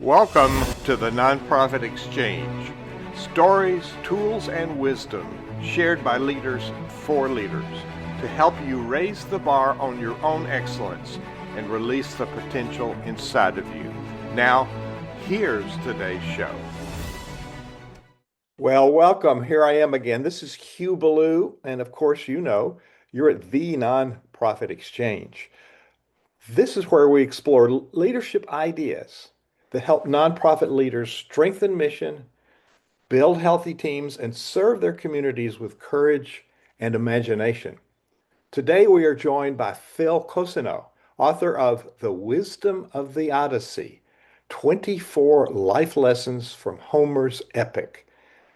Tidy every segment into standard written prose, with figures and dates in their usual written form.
Welcome to the Nonprofit Exchange. Stories, tools, and wisdom shared by leaders for leaders to help you raise the bar on your own excellence and release the potential inside of you. Now, here's today's show. Well, welcome. Here I am again. This is Hugh Ballou, and of course, you know, you're at the Nonprofit Exchange. This is where we explore leadership ideas that help nonprofit leaders strengthen mission, build healthy teams, and serve their communities with courage and imagination. Today, we are joined by Phil Cousineau, author of The Wisdom of the Odyssey, 24 Life Lessons from Homer's Epic.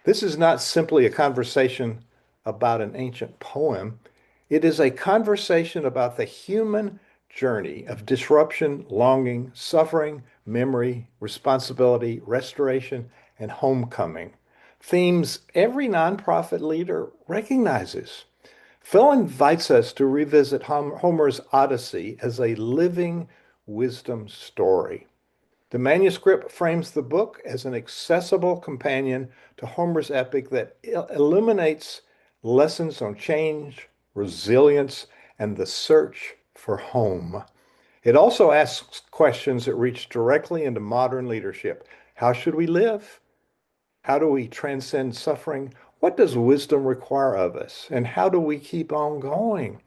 This is not simply a conversation about an ancient poem. It is a conversation about the human journey of disruption, longing, suffering, memory, responsibility, restoration, and homecoming. Themes every nonprofit leader recognizes. Phil invites us to revisit Homer's Odyssey as a living wisdom story. The manuscript frames the book as an accessible companion to Homer's epic that illuminates lessons on change, resilience, and the search for home. It also asks questions that reach directly into modern leadership. How should we live? How do we transcend suffering? What does wisdom require of us? And how do we keep on going?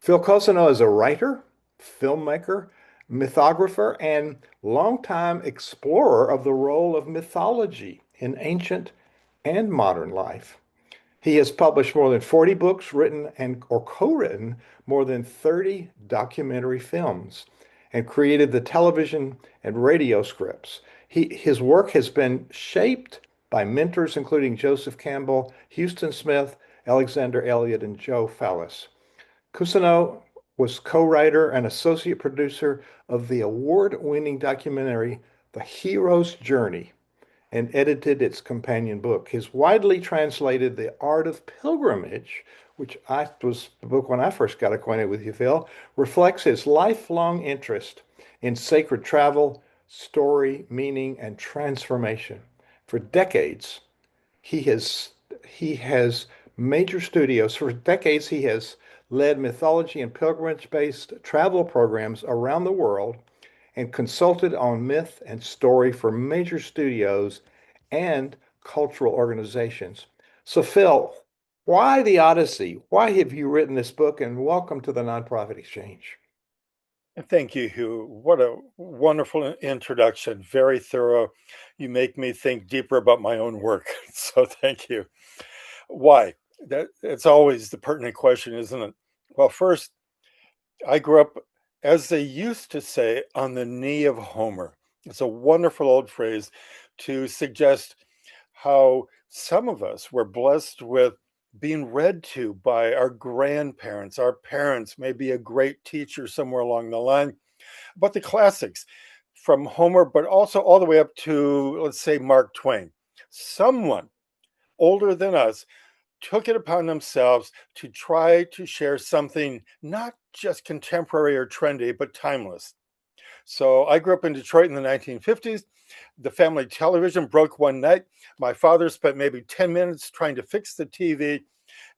Phil Cousineau is a writer, filmmaker, mythographer, and longtime explorer of the role of mythology in ancient and modern life. He has published more than 40 books, written and or co-written more than 30 documentary films, and created the television and radio scripts. His work has been shaped by mentors including Joseph Campbell, Houston Smith, Alexander Elliott, and Joe Fallis. Cousineau was co-writer and associate producer of the award-winning documentary The Hero's Journey and edited its companion book. His widely translated The Art of Pilgrimage, which was the book when I first got acquainted with you, Phil, reflects his lifelong interest in sacred travel, story, meaning, and transformation. For decades, he has major studios. For decades, he has led mythology and pilgrimage-based travel programs around the world and consulted on myth and story for major studios and cultural organizations. So, Phil, why the Odyssey? Why have you written this book? And welcome to the Nonprofit Exchange. Thank you, Hugh. What a wonderful introduction. Very thorough. You make me think deeper about my own work. So thank you. Why? It's always the pertinent question, isn't it? Well, first, I grew up, as they used to say, on the knee of Homer. It's a wonderful old phrase to suggest how some of us were blessed with being read to by our grandparents, our parents, maybe a great teacher somewhere along the line, but the classics from Homer, but also all the way up to, let's say, Mark Twain. Someone older than us took it upon themselves to try to share something not just contemporary or trendy, but timeless. So I grew up in Detroit in the 1950s. The family television broke one night. My father spent maybe 10 minutes trying to fix the TV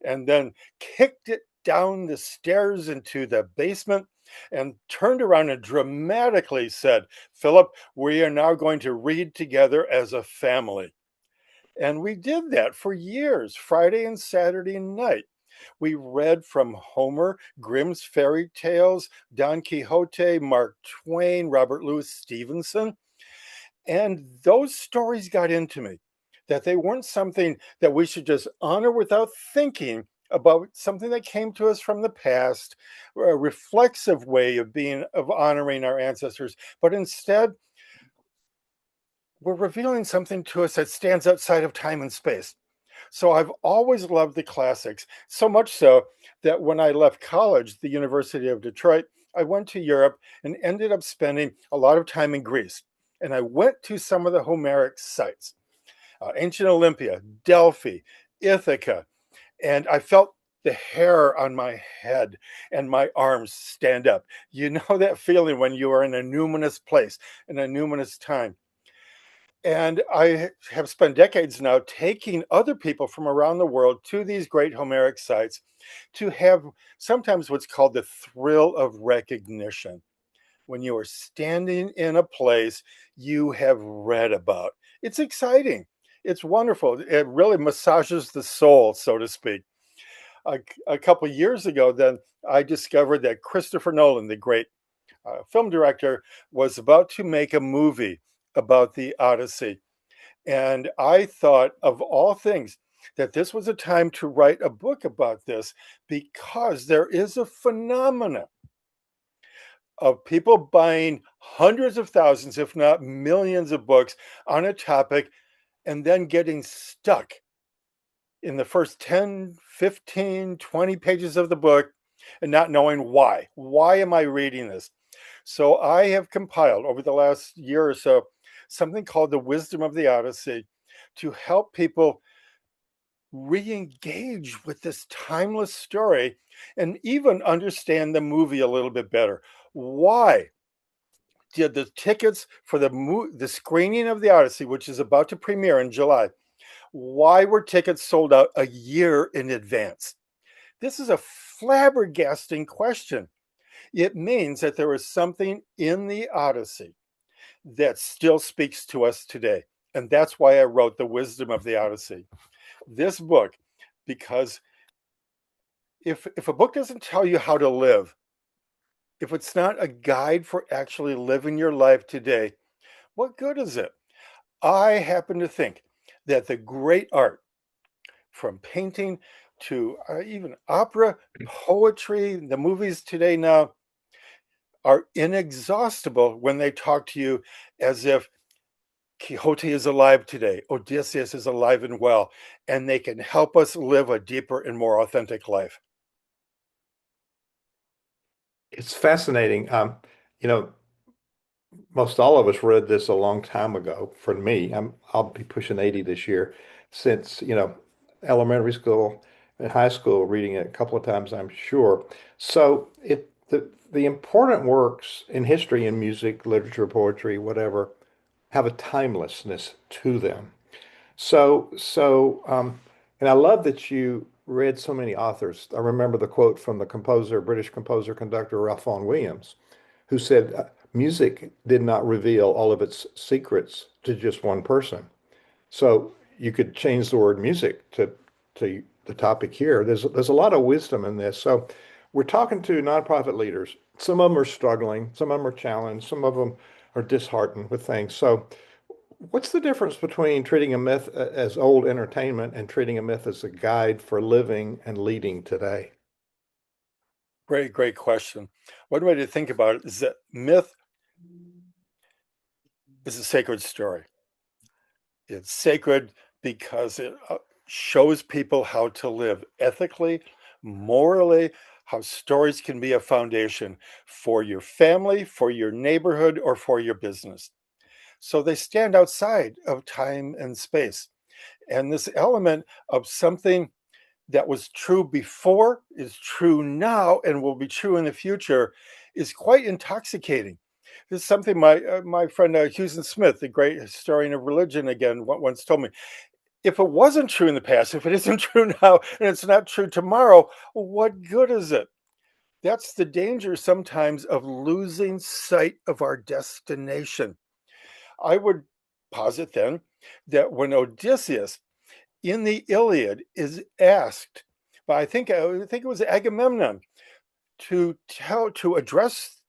and then kicked it down the stairs into the basement and turned around and dramatically said, "Philip, we are now going to read together as a family." And we did that for years, Friday and Saturday night. We read from Homer, Grimm's fairy tales, Don Quixote, Mark Twain, Robert Louis Stevenson. And those stories got into me, that they weren't something that we should just honor without thinking about, something that came to us from the past, a reflexive way of honoring our ancestors, but instead we're revealing something to us that stands outside of time and space. So I've always loved the classics, so much so that when I left college, the University of Detroit, I went to Europe and ended up spending a lot of time in Greece. And I went to some of the Homeric sites, ancient Olympia, Delphi, Ithaca, and I felt the hair on my head and my arms stand up. You know that feeling when you are in a numinous place, in a numinous time. And I have spent decades now taking other people from around the world to these great Homeric sites to have sometimes what's called the thrill of recognition. When you are standing in a place you have read about, it's exciting. It's wonderful. It really massages the soul, so to speak. A couple of years ago, then I discovered that Christopher Nolan, the great film director, was about to make a movie about the Odyssey. And I thought, of all things, that this was a time to write a book about this because there is a phenomenon of people buying hundreds of thousands, if not millions, of books on a topic and then getting stuck in the first 10, 15, 20 pages of the book and not knowing why. Why am I reading this? So I have compiled over the last year or so something called the Wisdom of the Odyssey to help people re-engage with this timeless story and even understand the movie a little bit better. Why did the tickets for the screening of the Odyssey, which is about to premiere in July, why were tickets sold out a year in advance? This is a flabbergasting question. It means that there is something in the Odyssey that still speaks to us today. And that's why I wrote The Wisdom of the Odyssey. This book, because if a book doesn't tell you how to live, if it's not a guide for actually living your life today, what good is it? I happen to think that the great art, from painting to even opera, poetry, the movies today now, are inexhaustible when they talk to you as if Quixote is alive today, Odysseus is alive and well, and they can help us live a deeper and more authentic life. It's fascinating. You know, most all of us read this a long time ago. For me, I'll be pushing 80 this year. Since, elementary school and high school, reading it a couple of times, I'm sure. So the important works in history and music, literature, poetry, whatever, have a timelessness to them. And I love that you read so many authors. I remember the quote from the composer, British composer conductor Ralph Vaughan Williams, who said, music did not reveal all of its secrets to just one person. So you could change the word music to the topic here. There's a lot of wisdom in this. So we're talking to nonprofit leaders. Some of them are struggling, some of them are challenged, some of them are disheartened with things. So what's the difference between treating a myth as old entertainment and treating a myth as a guide for living and leading today? Great, great question. One way to think about it is that myth is a sacred story. It's sacred because it shows people how to live ethically, morally, how stories can be a foundation for your family, for your neighborhood, or for your business. So they stand outside of time and space. And this element of something that was true before is true now and will be true in the future is quite intoxicating. This is something my friend Hugh Smith, the great historian of religion, again once told me. If it wasn't true in the past, if it isn't true now, and it's not true tomorrow, what good is it? That's the danger sometimes of losing sight of our destination. I would posit then that when Odysseus in the Iliad is asked by I think it was Agamemnon to address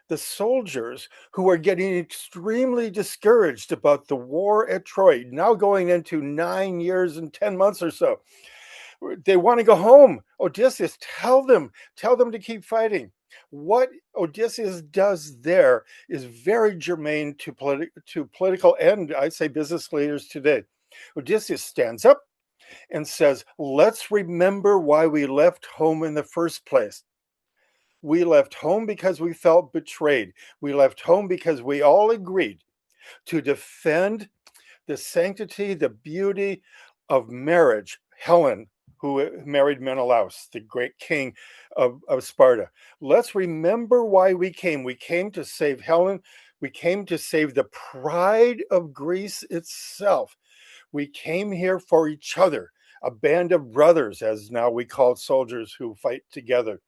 the soldiers who are getting extremely discouraged about the war at Troy, now going into 9 years and 10 months or so. They want to go home. Odysseus, tell them to keep fighting. What Odysseus does there is very germane to political and I'd say business leaders today. Odysseus stands up and says, let's remember why we left home in the first place. We left home because we felt betrayed. We left home because we all agreed to defend the sanctity, the beauty of marriage. Helen, who married Menelaus, the great king of Sparta. Let's remember why we came. We came to save Helen We came to save the pride of Greece itself. We came here for each other, a band of brothers, as now we call soldiers who fight together.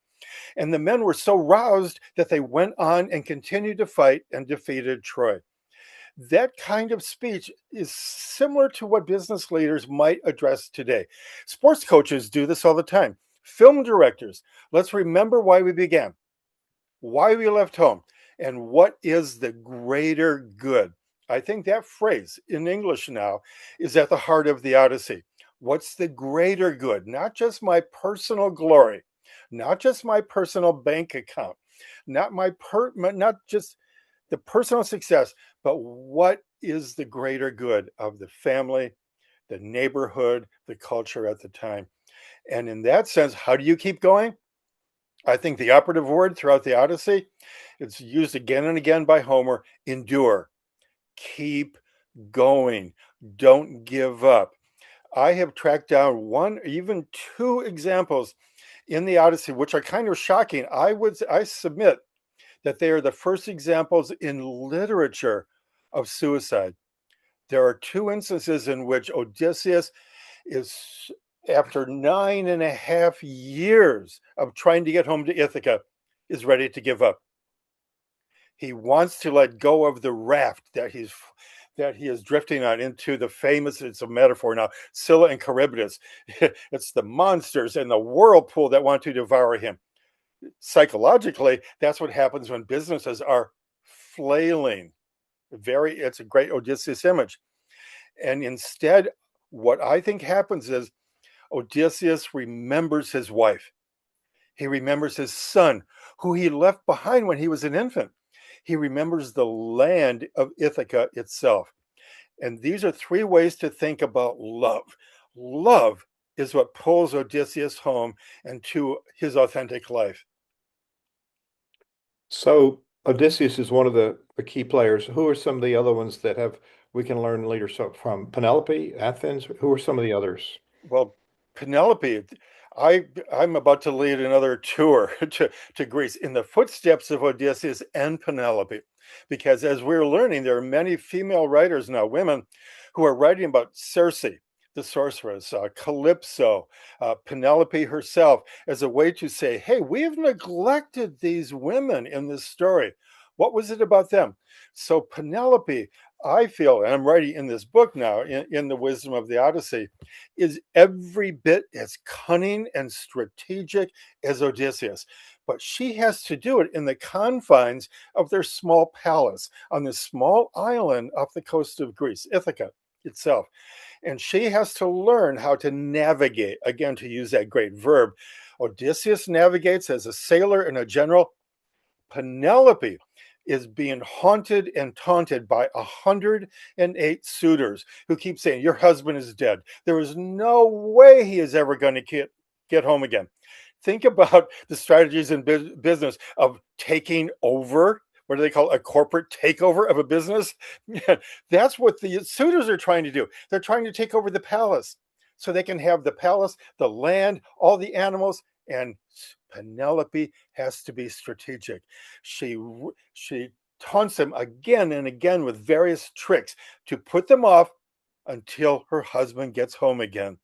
And the men were so roused that they went on and continued to fight and defeated Troy. That kind of speech is similar to what business leaders might address today. Sports coaches do this all the time. Film directors, let's remember why we began, why we left home, and what is the greater good. I think that phrase in English now is at the heart of the Odyssey. What's the greater good? Not just my personal glory, not just my personal bank account, not just the personal success, but what is the greater good of the family, the neighborhood, the culture at the time? And in that sense, how do you keep going? I think the operative word throughout the Odyssey, it's used again and again by Homer, endure. Keep going. Don't give up. I have tracked down one, even two examples in the Odyssey, which are kind of shocking. I submit that they are the first examples in literature of suicide. There are two instances in which Odysseus is, after 9.5 years of trying to get home to Ithaca, is ready to give up. He wants to let go of the raft that he is drifting on into the famous, it's a metaphor now, Scylla and Charybdis. It's the monsters and the whirlpool that want to devour him. Psychologically, that's what happens when businesses are flailing. It's a great Odysseus image. And instead, what I think happens is Odysseus remembers his wife. He remembers his son, who he left behind when he was an infant. He remembers the land of Ithaca itself. And these are three ways to think about love. Love is what pulls Odysseus home and to his authentic life. So Odysseus is one of the key players. Who are some of the other ones that have we can learn leadership from? Penelope, Athens. Who are some of the others? Well, Penelope, I'm about to lead another tour to Greece in the footsteps of Odysseus and Penelope, because as we're learning, there are many female writers now, women, who are writing about Circe, the sorceress, Calypso, Penelope herself, as a way to say, hey, we've neglected these women in this story. What was it about them? So Penelope, I feel, and I'm writing in this book now, in The Wisdom of the Odyssey, is every bit as cunning and strategic as Odysseus. But she has to do it in the confines of their small palace on this small island off the coast of Greece, Ithaca itself. And she has to learn how to navigate, again, to use that great verb. Odysseus navigates as a sailor and a general. Penelope is being haunted and taunted by 108 suitors who keep saying, your husband is dead. There is no way he is ever going to get home again. Think about the strategies in business of taking over. What do they call it? A corporate takeover of a business? That's what the suitors are trying to do. They're trying to take over the palace so they can have the palace, the land, all the animals, and Penelope has to be strategic. She taunts them again and again with various tricks to put them off until her husband gets home again.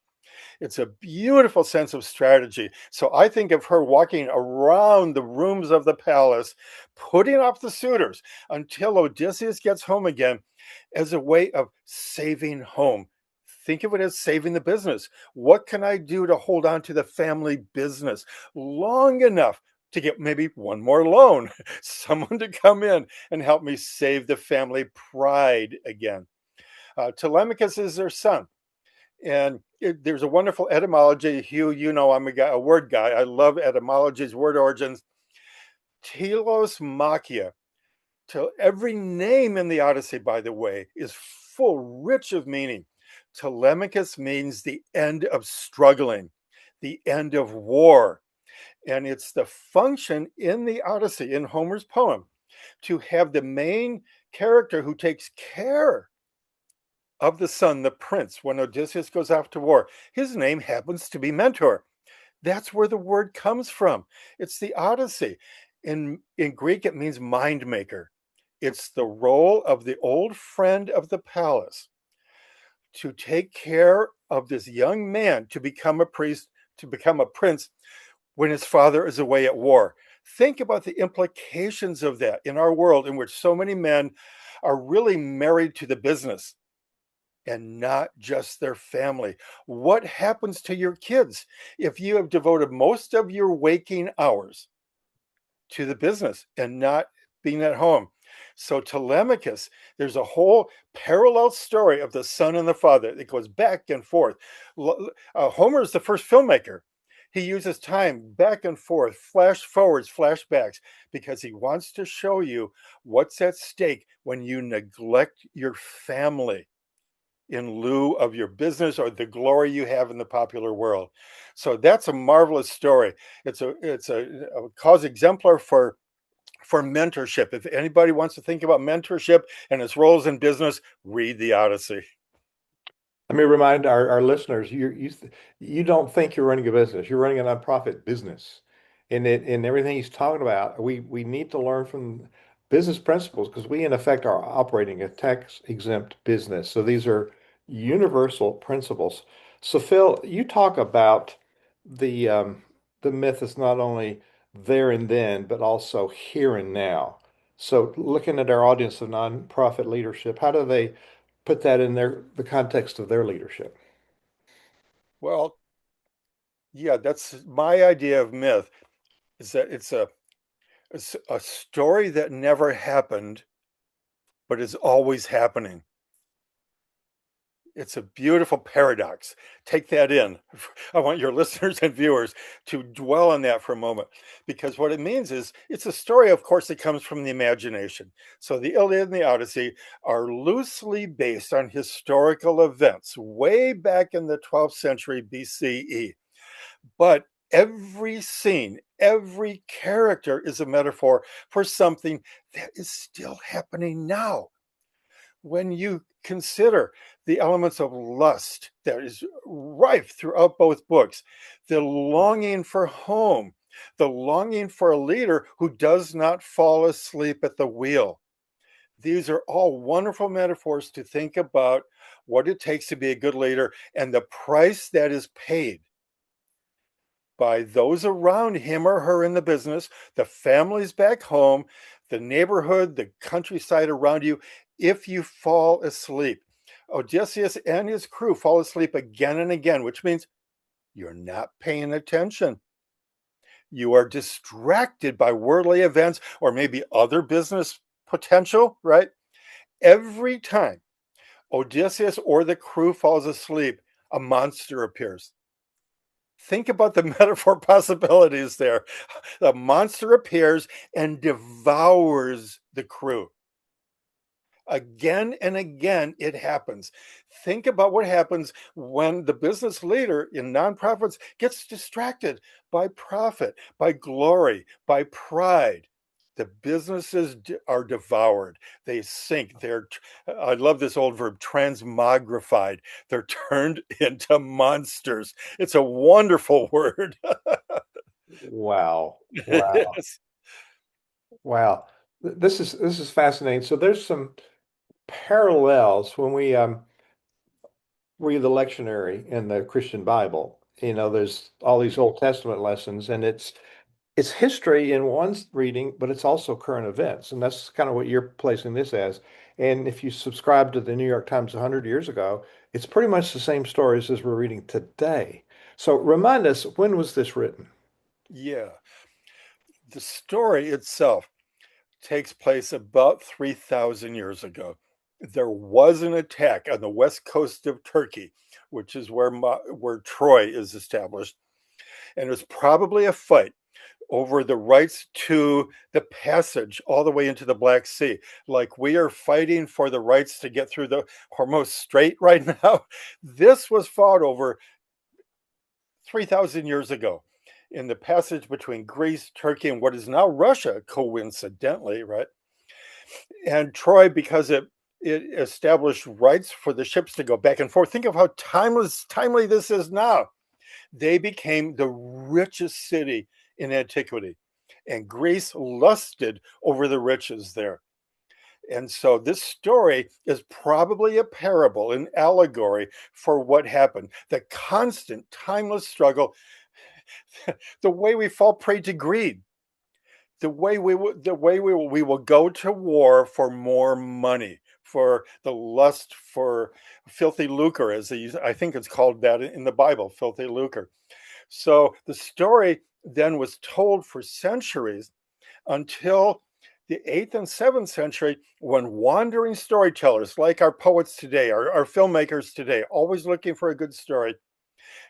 It's a beautiful sense of strategy. So I think of her walking around the rooms of the palace, putting off the suitors until Odysseus gets home again as a way of saving home. Think of it as saving the business. What can I do to hold on to the family business long enough to get maybe one more loan, someone to come in and help me save the family pride again? Telemachus is their son. And there's a wonderful etymology. Hugh, you know, I'm a word guy. I love etymologies, word origins. Telos machia. To every name in the Odyssey, by the way, is full, rich of meaning. Telemachus means the end of struggling, the end of war. And it's the function in the Odyssey, in Homer's poem, to have the main character who takes care of the son, the prince, when Odysseus goes off to war. His name happens to be Mentor. That's where the word comes from. It's the Odyssey. In Greek, it means mind maker. It's the role of the old friend of the palace to take care of this young man to become a priest, to become a prince when his father is away at war. Think about the implications of that in our world, in which so many men are really married to the business and not just their family. What happens to your kids if you have devoted most of your waking hours to the business and not being at home? So, Telemachus, there's a whole parallel story of the son and the father. It goes back and forth. Homer is the first filmmaker. He uses time back and forth, flash forwards, flashbacks, because he wants to show you what's at stake when you neglect your family in lieu of your business or the glory you have in the popular world. So that's a marvelous story. It's a cause exemplar for mentorship. If anybody wants to think about mentorship and its roles in business, read the Odyssey. Let me remind our listeners, you don't think you're running a business. You're running a nonprofit business. And everything he's talking about, we need to learn from business principles because we in effect are operating a tax exempt business. So these are universal principles. So Phil, you talk about the the myth is not only there and then, but also here and now. So looking at our audience of nonprofit leadership, how do they put that in the context of their leadership? Well, yeah, that's my idea of myth, is that it's a story that never happened, but is always happening. It's a beautiful paradox. Take that in. I want your listeners and viewers to dwell on that for a moment, because what it means is it's a story, of course, that comes from the imagination. So the Iliad and the Odyssey are loosely based on historical events way back in the 12th century BCE. But every scene, every character is a metaphor for something that is still happening now. When you consider the elements of lust that is rife throughout both books, the longing for home, the longing for a leader who does not fall asleep at the wheel. These are all wonderful metaphors to think about what it takes to be a good leader and the price that is paid by those around him or her in the business, the families back home, the neighborhood, the countryside around you, if you fall asleep. Odysseus and his crew fall asleep again and again, which means you're not paying attention. You are distracted by worldly events or maybe other business potential, right? Every time Odysseus or the crew falls asleep, a monster appears. Think about the metaphor possibilities there. The monster appears and devours the crew. Again and again, it happens. Think about what happens when the business leader in nonprofits gets distracted by profit, by glory, by pride. The businesses are devoured. They sink. I love this old verb, transmogrified. They're turned into monsters. It's a wonderful word. Wow. It Wow. is. Wow. This is fascinating. So there's some parallels when we read the lectionary in the Christian Bible. There's all these Old Testament lessons, and it's history in one reading, but it's also current events, and that's kind of what you're placing this as. And if you subscribe to the New York Times 100 years ago, it's pretty much the same stories as we're reading today. So remind us, when was this written? Yeah. The story itself takes place about 3,000 years ago. There was an attack on the west coast of Turkey, which is where Troy is established. And it was probably a fight over the rights to the passage all the way into the Black Sea. Like we are fighting for the rights to get through the Hormuz Strait right now. This was fought over 3,000 years ago in the passage between Greece, Turkey, and what is now Russia, coincidentally, right? And Troy, because it established rights for the ships to go back and forth. Think of how timely this is now. They became the richest city in antiquity, and Greece lusted over the riches there. And so this story is probably a parable, an allegory for what happened, the constant, timeless struggle, the way we fall prey to greed, the way we will go to war for more money, for the lust for filthy lucre, as they use, I think it's called that in the Bible, filthy lucre. So the story then was told for centuries until the 8th and 7th century, when wandering storytellers like our poets today, our filmmakers today, always looking for a good story,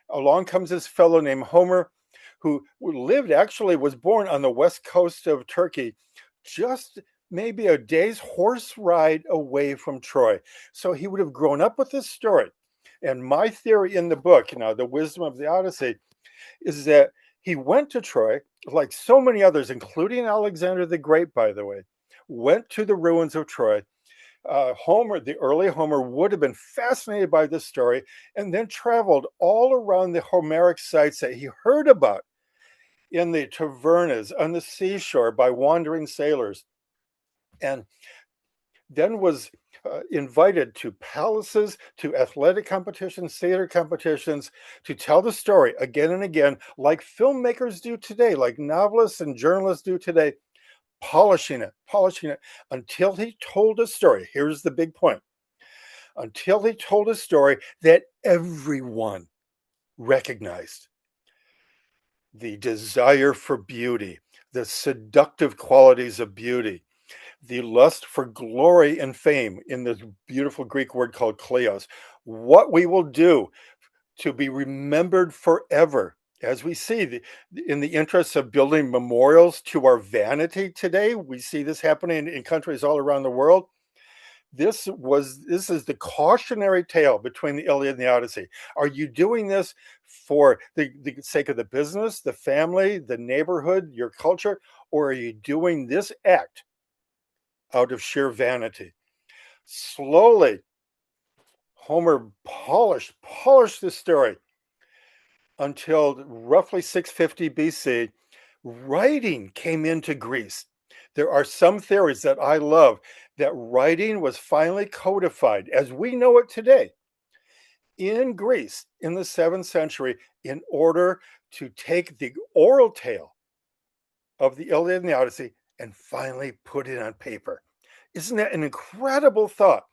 along comes this fellow named Homer, who lived, actually was born on the west coast of Turkey, just maybe a day's horse ride away from Troy. So he would have grown up with this story. And my theory in the book, The Wisdom of the Odyssey, is that he went to Troy, like so many others, including Alexander the Great, by the way, went to the ruins of Troy. Homer, the early Homer, would have been fascinated by this story and then traveled all around the Homeric sites that he heard about in the tavernas on the seashore by wandering sailors, and then was invited to palaces, to athletic competitions, theater competitions, to tell the story again and again, like filmmakers do today, like novelists and journalists do today, polishing it until he told a story. Here's the big point: until he told a story that everyone recognized. The desire for beauty, the seductive qualities of beauty, the lust for glory and fame in this beautiful Greek word called kleos, what we will do to be remembered forever. As we see, in the interests of building memorials to our vanity today, we see this happening in countries all around the world. This is the cautionary tale between the Iliad and the Odyssey. Are you doing this for the sake of the business, the family, the neighborhood, your culture, or are you doing this act out of sheer vanity? Slowly, Homer polished the story until roughly 650 BC. Writing came into Greece. There are some theories that I love that writing was finally codified as we know it today in Greece in the 7th century in order to take the oral tale of the Iliad and the Odyssey and finally put it on paper. Isn't that an incredible thought?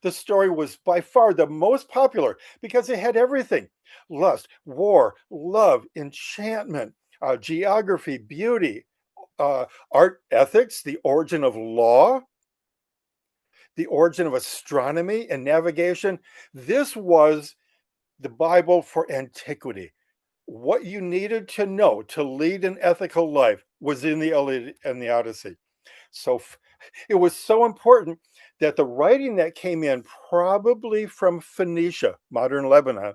The story was by far the most popular because it had everything: lust, war, love, enchantment, geography, beauty, art, ethics, the origin of law, the origin of astronomy and navigation. This was the Bible for antiquity. What you needed to know to lead an ethical life was in the Iliad and the Odyssey. So it was so important that the writing that came in, probably from Phoenicia, modern Lebanon,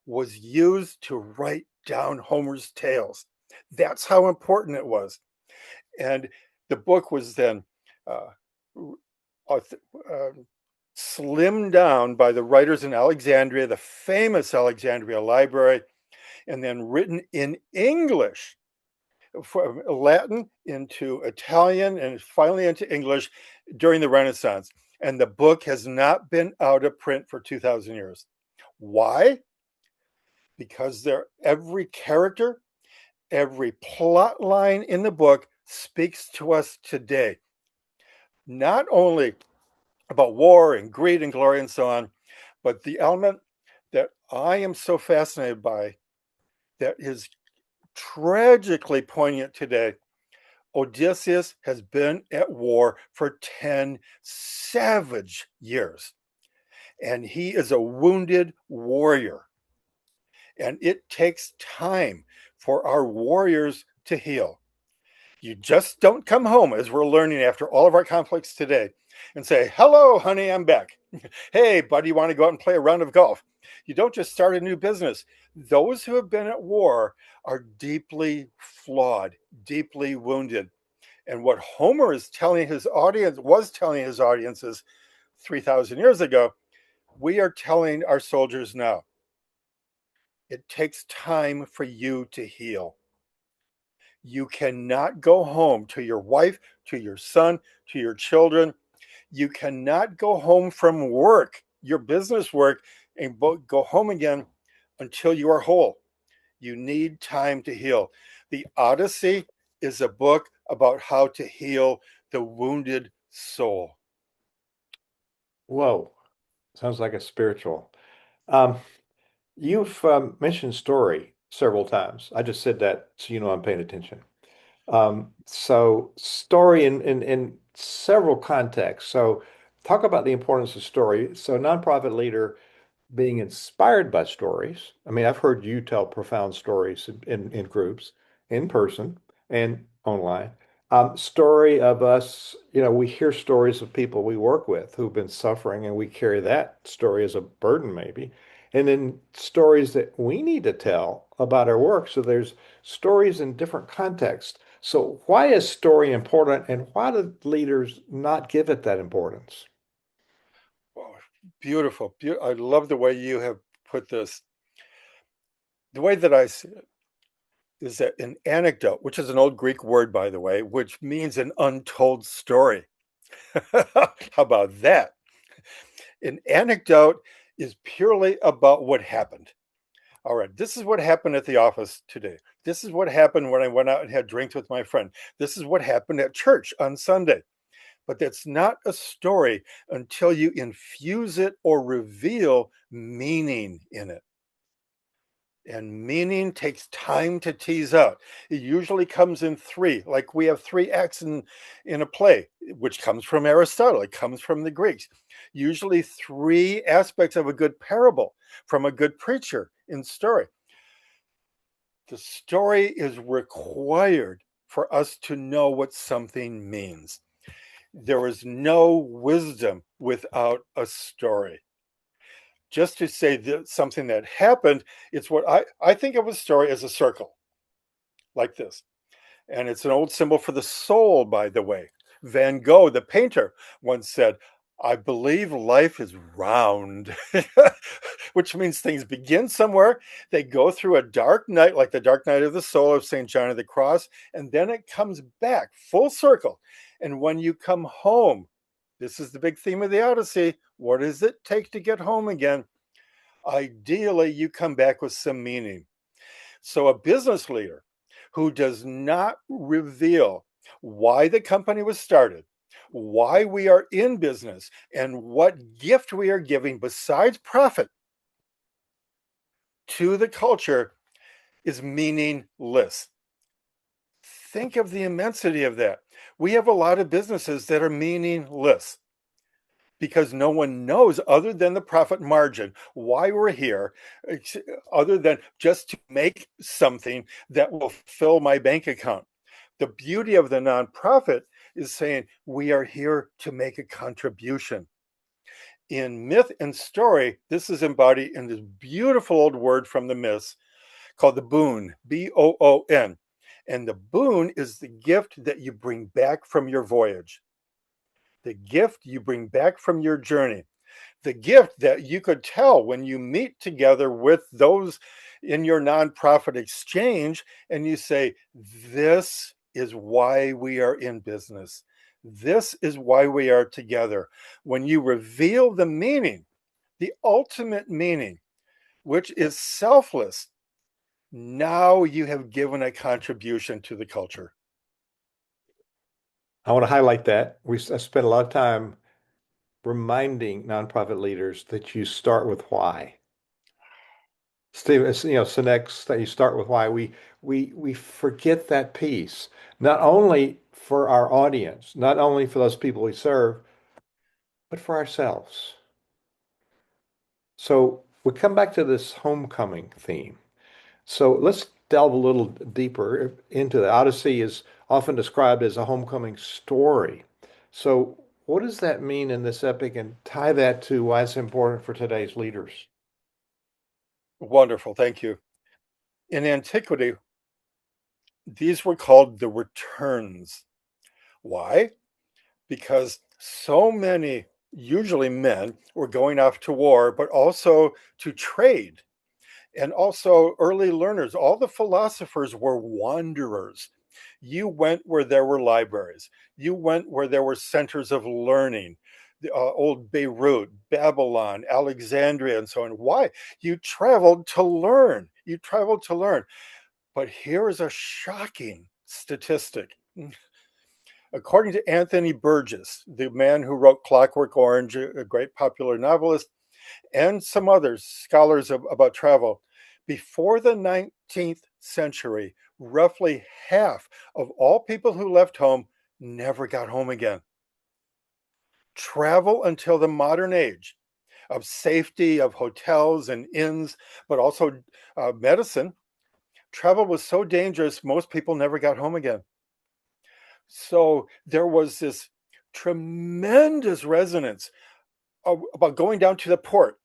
was used to write down Homer's tales. That's how important it was. And the book was then uh, uh, uh, slimmed down by the writers in Alexandria, the famous Alexandria Library, and then written in English, from Latin into Italian, and finally into English during the Renaissance. And the book has not been out of print for 2,000 years. Why? Because every character, every plot line in the book speaks to us today, not only about war and greed and glory and so on, but the element that I am so fascinated by that is tragically poignant today. Odysseus has been at war for 10 savage years, and he is a wounded warrior. And it takes time for our warriors to heal. You just don't come home, as we're learning after all of our conflicts today, and say, "Hello, honey, I'm back." "Hey, buddy, you want to go out and play a round of golf?" You don't just start a new business. Those who have been at war are deeply flawed, deeply wounded. And what Homer is telling his audience, was telling his audiences 3,000 years ago, we are telling our soldiers now. It takes time for you to heal. You cannot go home to your wife, to your son, to your children, You cannot go home from work, your business work, and go home again until you are whole. You need time to heal. The Odyssey is a book about how to heal the wounded soul. Whoa, sounds like a spiritual. Um, you've mentioned story several times. I just said that so you know I'm paying attention. So story in several contexts. So talk about the importance of story. So nonprofit leader being inspired by stories. I mean, I've heard you tell profound stories in groups, in person and online. Story of us, we hear stories of people we work with who've been suffering, and we carry that story as a burden, maybe. And then stories that we need to tell about our work. So there's stories in different contexts. So why is story important, and why do leaders not give it that importance? Oh, beautiful. I love the way you have put this. The way that I see it is that an anecdote, which is an old Greek word, by the way, which means an untold story. How about that? An anecdote is purely about what happened. All right, this is what happened at the office today. This is what happened when I went out and had drinks with my friend. This is what happened at church on Sunday. But that's not a story until you infuse it or reveal meaning in it. And meaning takes time to tease out. It usually comes in three, like we have three acts in a play, which comes from Aristotle, it comes from the Greeks. Usually three aspects of a good parable from a good preacher in story. The story is required for us to know what something means. There is no wisdom without a story. Just to say that something that happened, it's what I think of a story as a circle like this. And it's an old symbol for the soul, by the way. Van Gogh, the painter, once said, I believe life is round, which means things begin somewhere. They go through a dark night, like the dark night of the soul of St. John of the Cross, and then it comes back full circle. And when you come home, this is the big theme of the Odyssey. What does it take to get home again? Ideally, you come back with some meaning. So, a business leader who does not reveal why the company was started, why we are in business, and what gift we are giving besides profit to the culture is meaningless. Think of the immensity of that. We have a lot of businesses that are meaningless because no one knows, other than the profit margin, why we're here, other than just to make something that will fill my bank account. The beauty of the nonprofit is saying we are here to make a contribution. In myth and story, this is embodied in this beautiful old word from the myths called the boon, Boon. And the boon is the gift that you bring back from your voyage, the gift you bring back from your journey, the gift that you could tell when you meet together with those in your nonprofit exchange and you say, this is why we are in business. This is why we are together. When you reveal the meaning, the ultimate meaning, which is selfless, now you have given a contribution to the culture. I want to highlight that. I spent a lot of time reminding nonprofit leaders that you start with why. Steve, Sinek's that you start with why. We forget that piece, not only for our audience, not only for those people we serve, but for ourselves. So we come back to this homecoming theme. So let's delve a little deeper into the Odyssey is often described as a homecoming story. So what does that mean in this epic, and tie that to why it's important for today's leaders? Wonderful. Thank you. In antiquity, these were called the returns. Why? Because so many, usually men, were going off to war, but also to trade. And also, early learners, all the philosophers were wanderers. You went where there were libraries, you went where there were centers of learning. the old Beirut, Babylon, Alexandria, and so on. Why? You traveled to learn. You traveled to learn. But here is a shocking statistic. According to Anthony Burgess, the man who wrote Clockwork Orange, a great popular novelist, and some others, scholars about travel, before the 19th century, roughly half of all people who left home never got home again. Travel until the modern age of safety, of hotels and inns, but also medicine. Travel was so dangerous, most people never got home again. So there was this tremendous resonance about going down to the port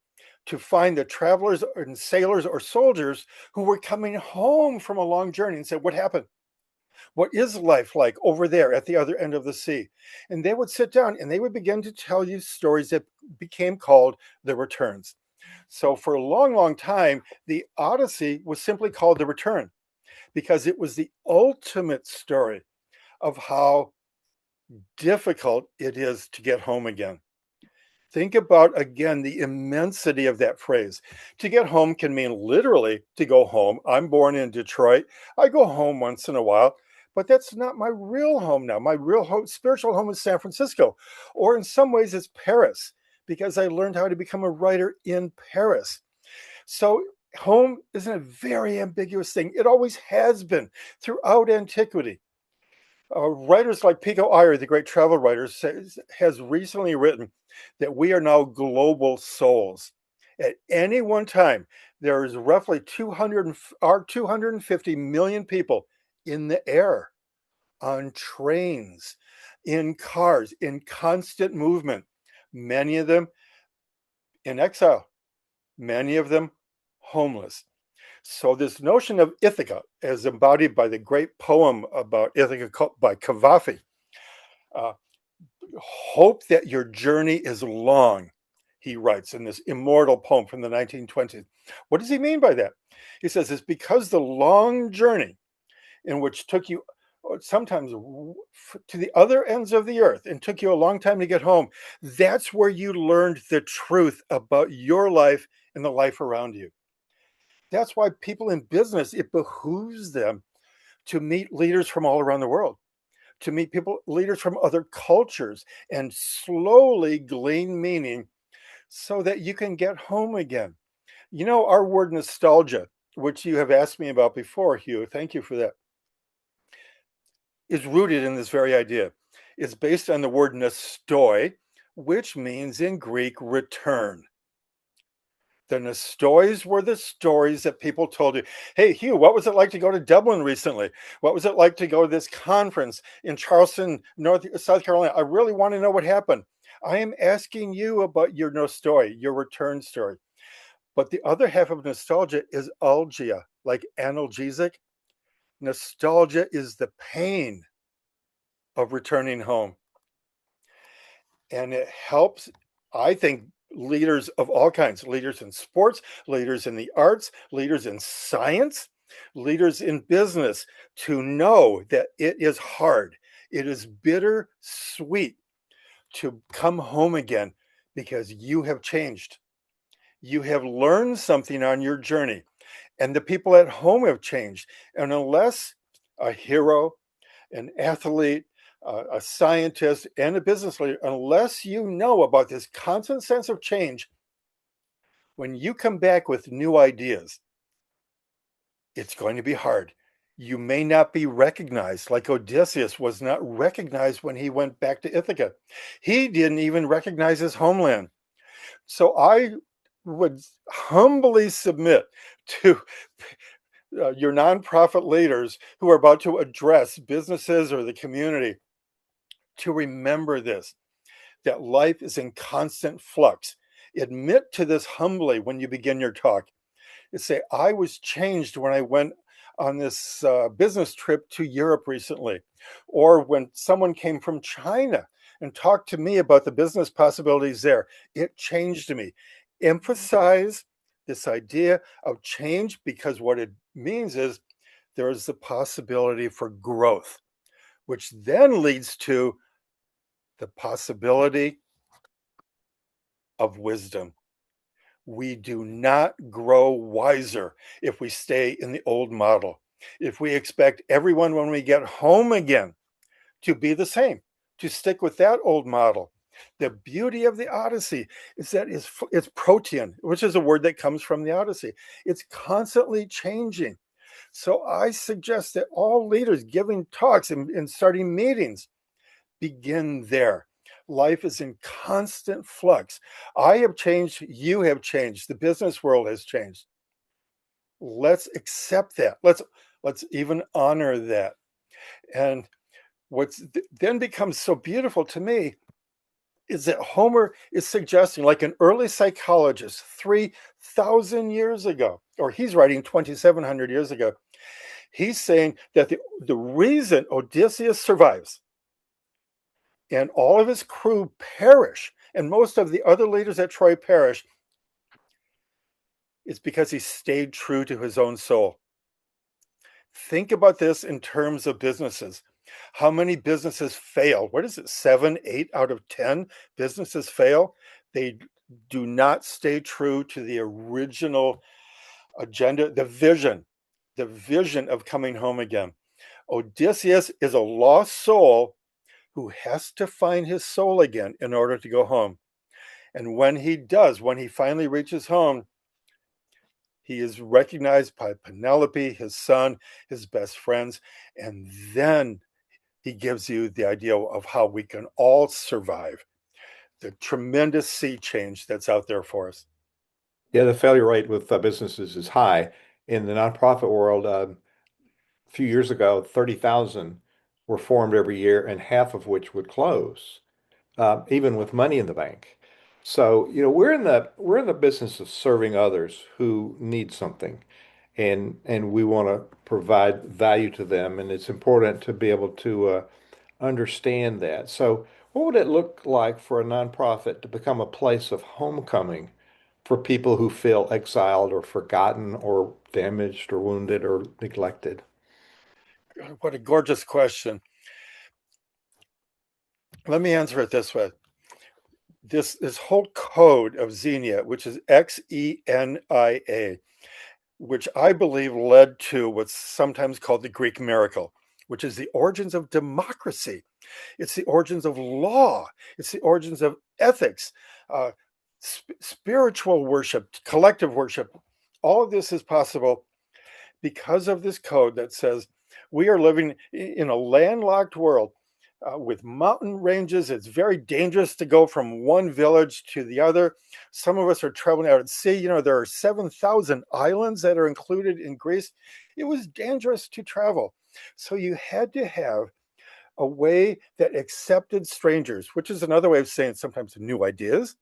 to find the travelers and sailors or soldiers who were coming home from a long journey and said, "What happened? What is life like over there at the other end of the sea?" And they would sit down and they would begin to tell you stories that became called the returns. So for a long, long time, the Odyssey was simply called the return because it was the ultimate story of how difficult it is to get home again. Think about again the immensity of that phrase. To get home can mean literally to go home. I'm born in Detroit. I go home once in a while, but that's not my real home now. My real home, spiritual home is San Francisco, or in some ways it's Paris, because I learned how to become a writer in Paris. So home isn't a very ambiguous thing. It always has been throughout antiquity. Writers like Pico Iyer, the great travel writer, has recently written that we are now global souls. At any one time, there is roughly 250 million people in the air, on trains, in cars, in constant movement, many of them in exile, many of them homeless. So this notion of Ithaca, as embodied by the great poem about Ithaca by Cavafy, uh, hope that your journey is long, he writes in this immortal poem from the 1920s. What does he mean by that? He says it's because the long journey in which took you sometimes to the other ends of the earth and took you a long time to get home, that's where you learned the truth about your life and the life around you. That's why people in business, it behooves them to meet leaders from all around the world, to meet leaders from other cultures, and slowly glean meaning so that you can get home again. You know, our word nostalgia, which you have asked me about before, Hugh, thank you for that, is rooted in this very idea. It's based on the word nostoi, which means in Greek return. The Nestois were the stories that people told you. Hey, Hugh, what was it like to go to Dublin recently? What was it like to go to this conference in Charleston, South Carolina? I really want to know what happened. I am asking you about your Nostoi, your return story. But the other half of nostalgia is algia, like analgesic. Nostalgia is the pain of returning home. And it helps, I think, leaders of all kinds, leaders in sports, leaders in the arts, leaders in science, leaders in business, to know that it is hard, it is bitter sweet to come home again because you have changed. You have learned something on your journey, and the people at home have changed. And unless a hero, an athlete, a scientist, and a business leader, unless you know about this constant sense of change, when you come back with new ideas, it's going to be hard. You may not be recognized, like Odysseus was not recognized when he went back to Ithaca. He didn't even recognize his homeland. So I would humbly submit to your nonprofit leaders who are about to address businesses or the community to remember this, that life is in constant flux. Admit to this humbly when you begin your talk. You say, I was changed when I went on this business trip to Europe recently, or when someone came from China and talked to me about the business possibilities there. It changed me. Emphasize this idea of change, because what it means is there is the possibility for growth, which then leads to the possibility of wisdom. We do not grow wiser if we stay in the old model. If we expect everyone when we get home again to be the same, to stick with that old model. The beauty of the Odyssey is that it's protean, which is a word that comes from the Odyssey. It's constantly changing. So I suggest that all leaders giving talks and starting meetings begin there. Life is in constant flux. I have changed, you have changed, the business world has changed. Let's accept that. Let's even honor that. And what's then becomes so beautiful to me is that Homer is suggesting, like an early psychologist 3,000 years ago, or he's writing 2,700 years ago, he's saying that the reason Odysseus survives and all of his crew perish, and most of the other leaders at Troy perish, is because he stayed true to his own soul. Think about this in terms of businesses. How many businesses fail? What is it? 7, 8 out of 10 businesses fail. They do not stay true to the original agenda, the vision of coming home again. Odysseus is a lost soul who has to find his soul again in order to go home. And when he does, when he finally reaches home, he is recognized by Penelope, his son, his best friends, and then he gives you the idea of how we can all survive the tremendous sea change that's out there for us. Yeah, the failure rate with businesses is high. In the nonprofit world, a few years ago, 30,000 were formed every year, and half of which would close, even with money in the bank. So, we're in the business of serving others who need something, and we want to provide value to them, and it's important to be able to understand that. So, what would it look like for a nonprofit to become a place of homecoming for people who feel exiled or forgotten or damaged or wounded or neglected? What a gorgeous question. Let me answer it this way. This whole code of Xenia, which is Xenia, which I believe led to what's sometimes called the Greek miracle, which is the origins of democracy. It's the origins of law. It's the origins of ethics, spiritual worship, collective worship. All of this is possible because of this code that says we are living in a landlocked world with mountain ranges. It's very dangerous to go from one village to the other. Some of us are traveling out at sea. There are 7,000 islands that are included in Greece. It was dangerous to travel. So you had to have a way that accepted strangers, which is another way of saying sometimes new ideas,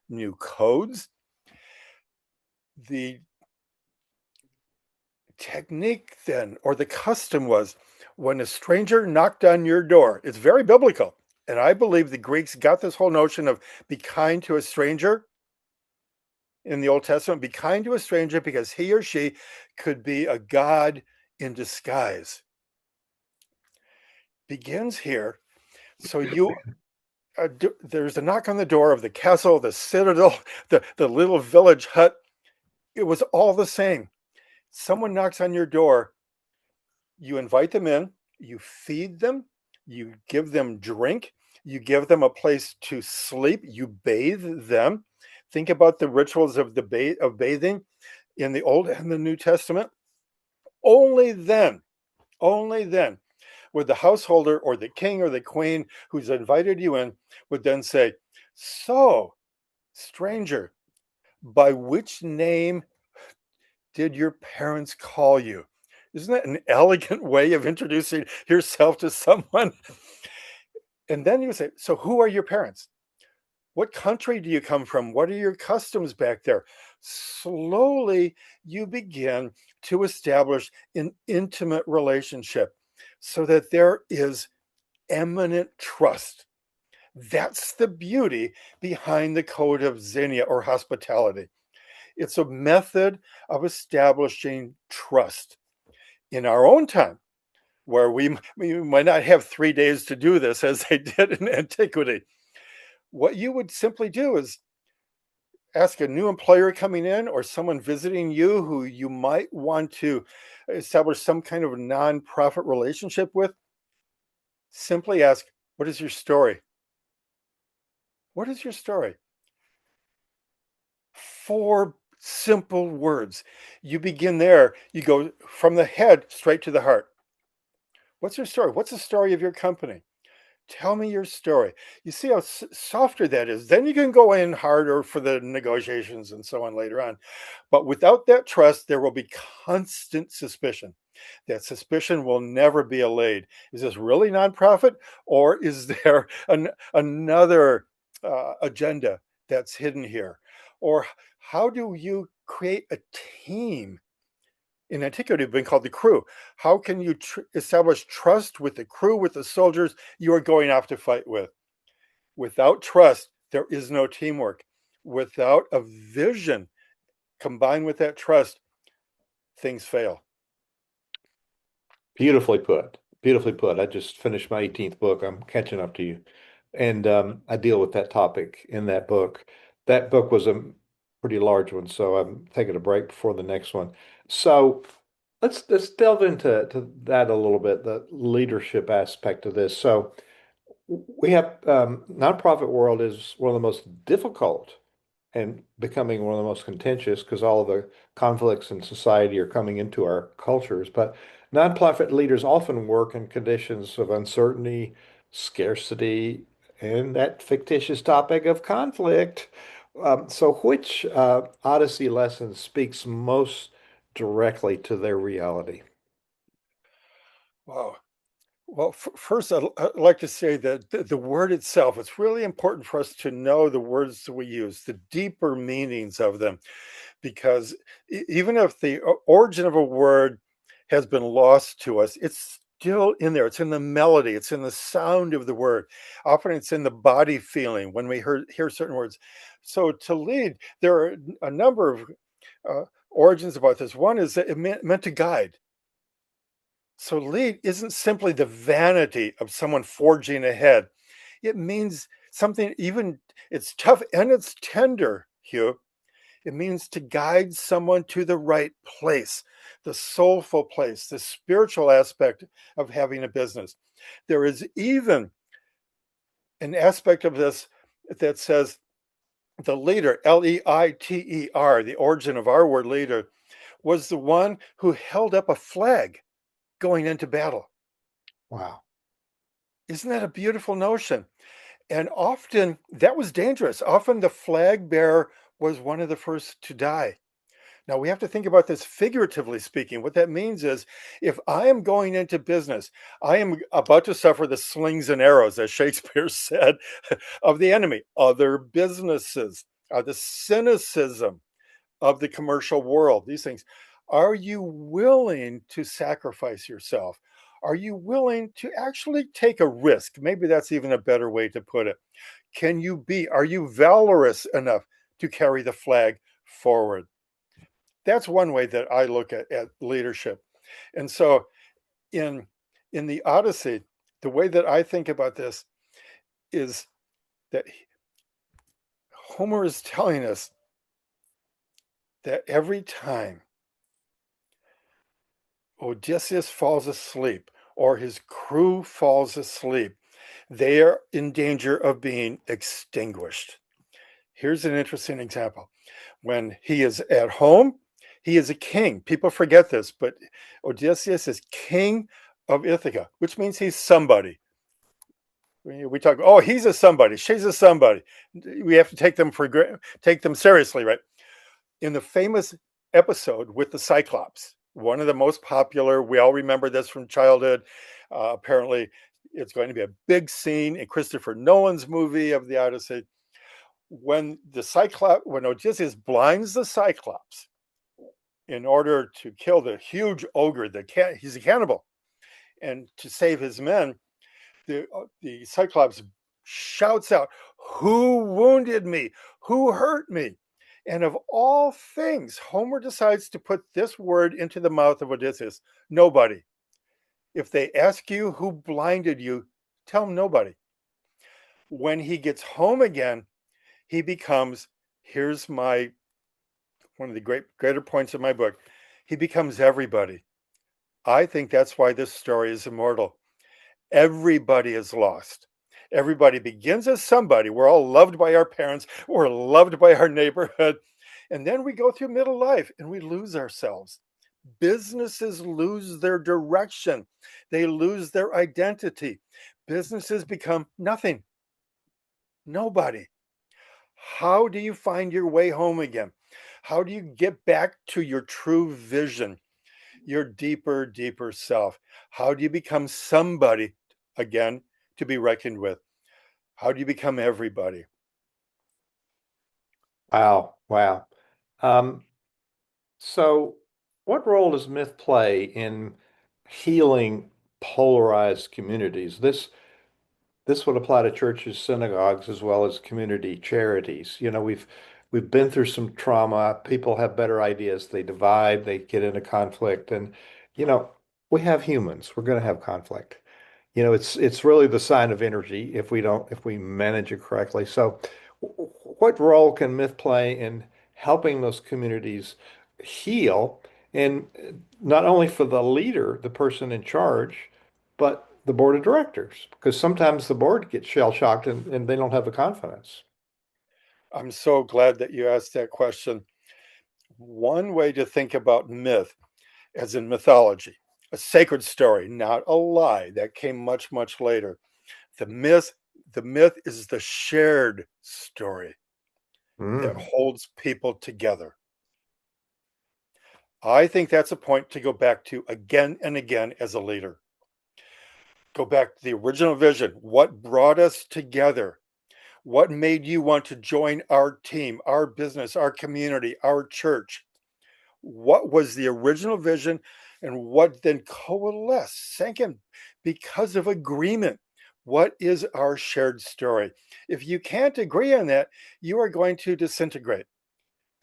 new codes. The technique then, or the custom was when a stranger knocked on your door, it's very biblical. And I believe the Greeks got this whole notion of be kind to a stranger in the Old Testament, be kind to a stranger because he or she could be a god in disguise. Begins here. So there's a knock on the door of the castle, the citadel, the little village hut. It was all the same. Someone knocks on your door, you invite them in, you feed them, you give them drink, you give them a place to sleep, you bathe them. Think about the rituals of bathing in the Old and the New Testament. Only then, only then would the householder or the king or the queen who's invited you in would then say, "So, stranger, by which name did your parents call you?" Isn't that an elegant way of introducing yourself to someone? And then you say, "So, who are your parents? What country do you come from? What are your customs back there?" Slowly, you begin to establish an intimate relationship so that there is eminent trust. That's the beauty behind the code of Xenia or hospitality. It's a method of establishing trust in our own time, where we might not have 3 days to do this as they did in antiquity. What you would simply do is ask a new employer coming in or someone visiting you who you might want to establish some kind of nonprofit relationship with, simply ask, what is your story? What is your story? 4 simple words. You begin there, you go from the head straight to the heart. What's your story? What's the story of your company? Tell me your story. You see how softer that is. Then you can go in harder for the negotiations and so on later on. But without that trust, there will be constant suspicion. That suspicion will never be allayed. Is this really nonprofit, or is there another agenda that's hidden here? Or how do you create a team? In antiquity, have been called the crew. How can you establish trust with the crew, with the soldiers you are going off to fight with? Without trust, there is no teamwork. Without a vision combined with that trust, things fail. Beautifully put. Beautifully put. I just finished my 18th book. I'm catching up to you. And I deal with that topic in that book. That book was a pretty large one, so I'm taking a break before the next one. So let's delve into that a little bit, the leadership aspect of this. So we have nonprofit world is one of the most difficult and becoming one of the most contentious because all of the conflicts in society are coming into our cultures. But nonprofit leaders often work in conditions of uncertainty, scarcity, and that fictitious topic of conflict. So, which Odyssey lesson speaks most directly to their reality? Wow. Well, first, I'd like to say that the word itself, it's really important for us to know the words that we use, the deeper meanings of them, because even if the origin of a word has been lost to us, it's still in there. It's in the melody, it's in the sound of the word. Often it's in the body feeling when we hear certain words. So to lead, there are a number of origins about this. One is that it meant to guide. So lead isn't simply the vanity of someone forging ahead. It means something even, it's tough and it's tender, Hugh. It means to guide someone to the right place, the soulful place, the spiritual aspect of having a business. There is even an aspect of this that says the leader, Leiter, the origin of our word leader, was the one who held up a flag going into battle. Wow. Isn't that a beautiful notion? And often that was dangerous. Often the flag bearer was one of the first to die. Now we have to think about this figuratively speaking. What that means is if I am going into business, I am about to suffer the slings and arrows, as Shakespeare said, of the enemy, other businesses, the cynicism of the commercial world, these things. Are you willing to sacrifice yourself? Are you willing to actually take a risk? Maybe that's even a better way to put it. Are you valorous enough to carry the flag forward? That's one way that I look at leadership. And so in in the Odyssey, the way that I think about this is that Homer is telling us that every time Odysseus falls asleep or his crew falls asleep, they are in danger of being extinguished. Here's an interesting example. When he is at home, he is a king. People forget this, but Odysseus is king of Ithaca, which means he's somebody. We talk, oh, he's a somebody, she's a somebody. We have to take them seriously, right? In the famous episode with the Cyclops, one of the most popular, we all remember this from childhood. Apparently, it's going to be a big scene in Christopher Nolan's movie of the Odyssey. When Odysseus blinds the Cyclops in order to kill the huge ogre, he's a cannibal, and to save his men, the Cyclops shouts out, "Who wounded me? Who hurt me?" And of all things, Homer decides to put this word into the mouth of Odysseus: nobody. If they ask you who blinded you, tell them nobody. When he gets home again, he becomes Here's my one of the greater points of my book. He becomes everybody. I think that's why this story is immortal. Everybody is lost. Everybody begins as somebody. We're all loved by our parents. We're loved by our neighborhood. And then we go through middle life and we lose ourselves. Businesses lose their direction. They lose their identity. Businesses become nothing, nobody. How do you find your way home again? How do you get back to your true vision, your deeper, deeper self? How do you become somebody again to be reckoned with? How do you become everybody? Wow, wow. Um, so what role does myth play in healing polarized communities? This would apply to churches, synagogues, as well as community charities. We've been through some trauma. People have better ideas. They divide, they get into conflict, and you know, we have humans. We're going to have conflict. It's really the sign of energy if we manage it correctly. So, what role can myth play in helping those communities heal, and not only for the leader, the person in charge, but the board of directors? Because sometimes the board gets shell shocked and they don't have the confidence. I'm so glad that you asked that question. One way to think about myth, as in mythology, a sacred story, not a lie that came much, much later. The myth, the myth is the shared story that Mm, holds people together. I think that's a point to go back to again and again as a leader. Go back to the original vision. What brought us together? What made you want to join our team, our business, our community, our church? What was the original vision and what then coalesced, sank in because of agreement? What is our shared story? If you can't agree on that, you are going to disintegrate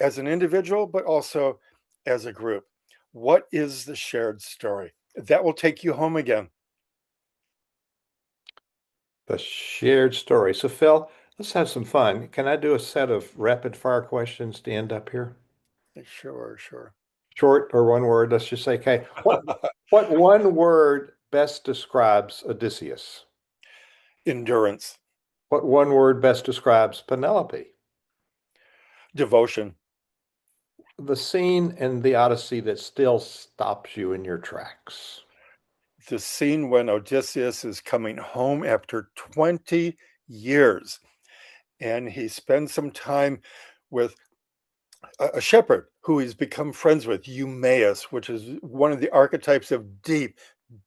as an individual, but also as a group. What is the shared story? That will take you home again. the shared story. So, Phil, let's have some fun. Can I do a set of rapid fire questions to end up here? Sure, sure. Short or one word? Let's just say, okay, what one word best describes Odysseus? Endurance, What one word best describes Penelope? devotion. The scene in the Odyssey that still stops you in your tracks. The scene when Odysseus is coming home after 20 years and he spends some time with a shepherd who he's become friends with, Eumaeus, which is one of the archetypes of deep,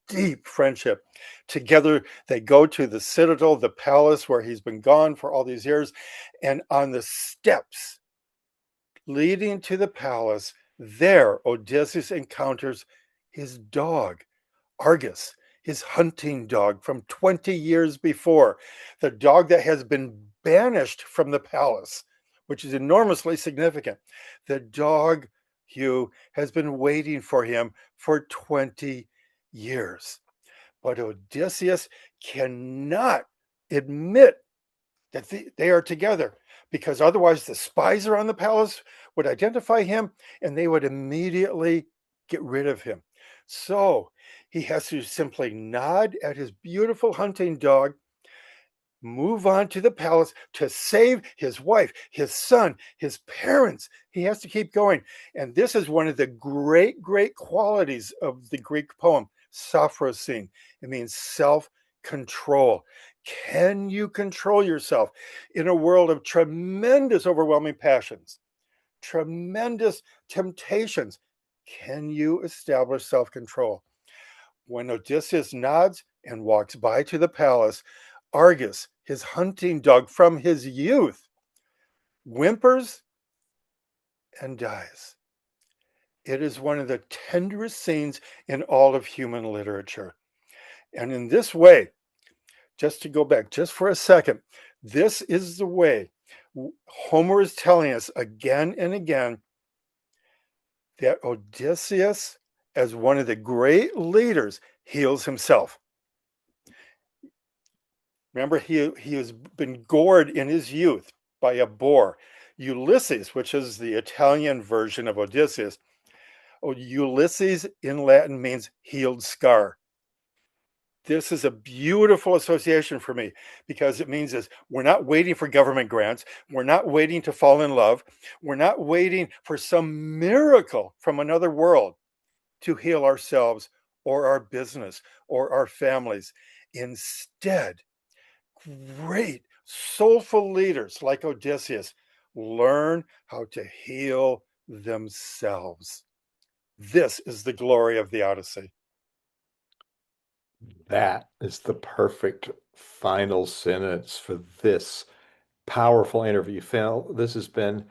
deep friendship. Together, they go to the citadel, the palace where he's been gone for all these years. And on the steps leading to the palace, there Odysseus encounters his dog, Argus, his hunting dog from 20 years before, the dog that has been banished from the palace, which is enormously significant. The dog, Hugh, has been waiting for him for 20 years. But Odysseus cannot admit that they are together because otherwise the spies around the palace would identify him and they would immediately get rid of him. So he has to simply nod at his beautiful hunting dog, move on to the palace to save his wife, his son, his parents. He has to keep going. And this is one of the great, great qualities of the Greek poem, Sophrosyne. It means self control. Can you control yourself in a world of tremendous, overwhelming passions, tremendous temptations? Can you establish self control? When Odysseus nods and walks by to the palace, Argus, his hunting dog from his youth, whimpers and dies. It is one of the tenderest scenes in all of human literature. And in this way, just to go back just for a second, this is the way Homer is telling us again and again that Odysseus, as one of the great leaders, heals himself. Remember, he has been gored in his youth by a boar. Ulysses, which is the Italian version of Odysseus. Oh, Ulysses in Latin means healed scar. This is a beautiful association for me because it means is we're not waiting for government grants. We're not waiting to fall in love. We're not waiting for some miracle from another world to heal ourselves or our business or our families. Instead, great soulful leaders like Odysseus learn how to heal themselves. This is the glory of the Odyssey. That is the perfect final sentence for this powerful interview, Phil. This has been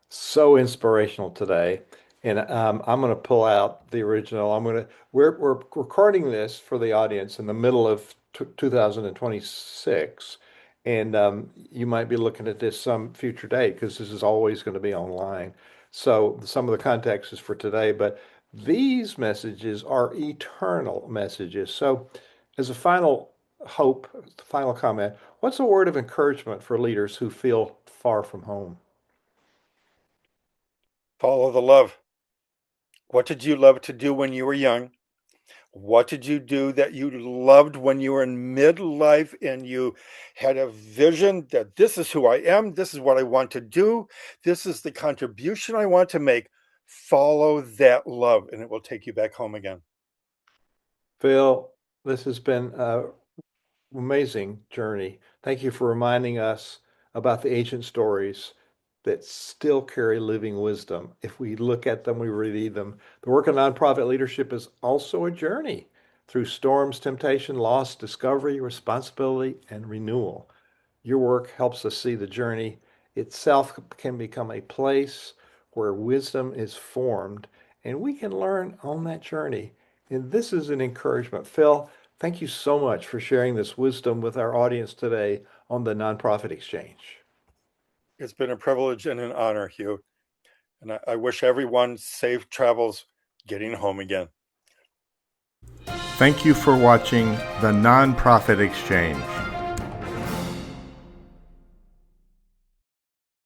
so inspirational today. And I'm going to pull out the original. We're recording this for the audience in the middle of 2026. And you might be looking at this some future date because this is always going to be online. So some of the context is for today, but these messages are eternal messages. So as a final hope, final comment, what's a word of encouragement for leaders who feel far from home? Follow the love. What did you love to do when you were young? What did you do that you loved when you were in midlife and you had a vision that this is who I am, this is what I want to do, this is the contribution I want to make? Follow that love and it will take you back home again. Phil, this has been an amazing journey. Thank you for reminding us about the ancient stories that still carry living wisdom. If we look at them, we read them. The work of nonprofit leadership is also a journey through storms, temptation, loss, discovery, responsibility, and renewal. Your work helps us see the journey itself can become a place where wisdom is formed, and we can learn on that journey. And this is an encouragement. Phil, thank you so much for sharing this wisdom with our audience today on the Nonprofit Exchange. It's been a privilege and an honor, Hugh. And I wish everyone safe travels getting home again. Thank you for watching The Nonprofit Exchange.